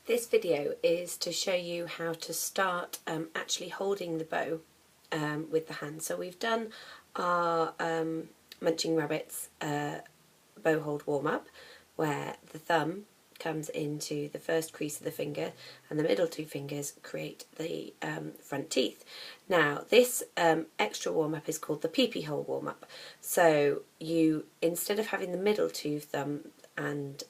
This video is to show you how to start actually holding the bow with the hand. So we've done our Munching Rabbits bow hold warm-up, where the thumb comes into the first crease of the finger and the middle two fingers create the front teeth. Now this extra warm-up is called the peepee hole warm-up. So you, instead of having the middle two thumb and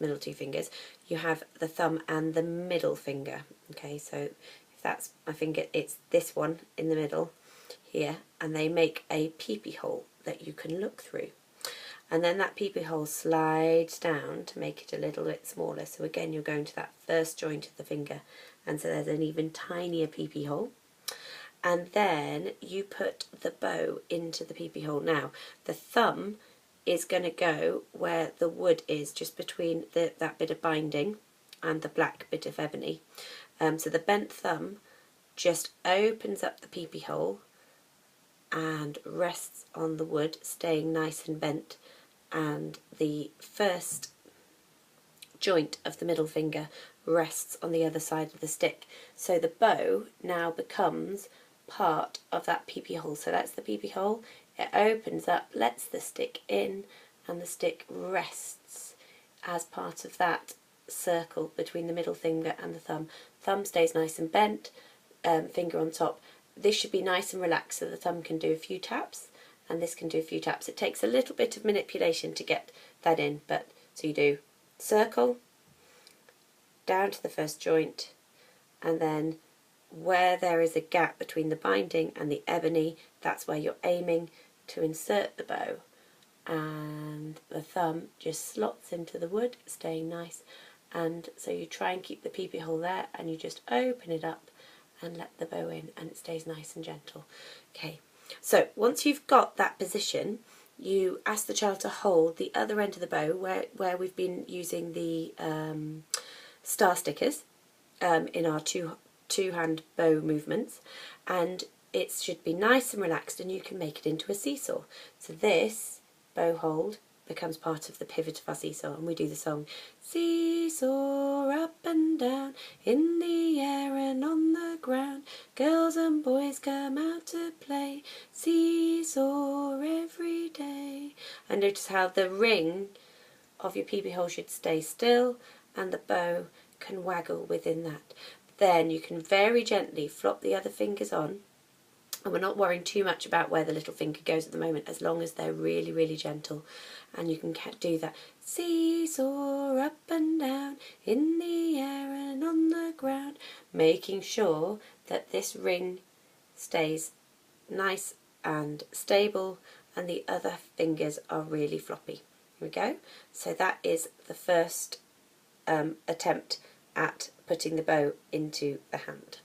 middle two fingers, you have the thumb and the middle finger. Okay, so if that's my finger, it's this one in the middle here, and they make a peepee hole that you can look through. And then that peepee hole slides down to make it a little bit smaller. So again, you're going to that first joint of the finger, and so there's an even tinier peepee hole. And then you put the bow into the peepee hole. Now, the thumb is going to go where the wood is, just between that bit of binding and the black bit of ebony. So the bent thumb just opens up the peepee hole and rests on the wood, staying nice and bent, and the first joint of the middle finger rests on the other side of the stick. So the bow now becomes part of that peepee hole. So that's the peepee hole. It opens up, lets the stick in, and the stick rests as part of that circle between the middle finger and the thumb. Thumb stays nice and bent, finger on top. This should be nice and relaxed, so the thumb can do a few taps and this can do a few taps. It takes a little bit of manipulation to get that in, but so you do circle, down to the first joint, and then where there is a gap between the binding and the ebony, that's where you're aiming to insert the bow, and the thumb just slots into the wood, staying nice. And so you try and keep the peepee hole there, and you just open it up and let the bow in, and it stays nice and gentle. Okay, so once you've got that position, you ask the child to hold the other end of the bow where we've been using the star stickers in our two-hand bow movements, and it should be nice and relaxed, and you can make it into a seesaw. So this bow hold becomes part of the pivot of our seesaw, and we do the song, seesaw up and down, in the air and on the ground, girls and boys come out to play, seesaw every day. And notice how the ring of your peepee hole should stay still, and the bow can waggle within that. Then you can very gently flop the other fingers on, and we're not worrying too much about where the little finger goes at the moment, as long as they're really, really gentle. And you can do that. Seesaw up and down, in the air and on the ground, making sure that this ring stays nice and stable and the other fingers are really floppy. Here we go. So that is the first attempt at putting the bow into the hand.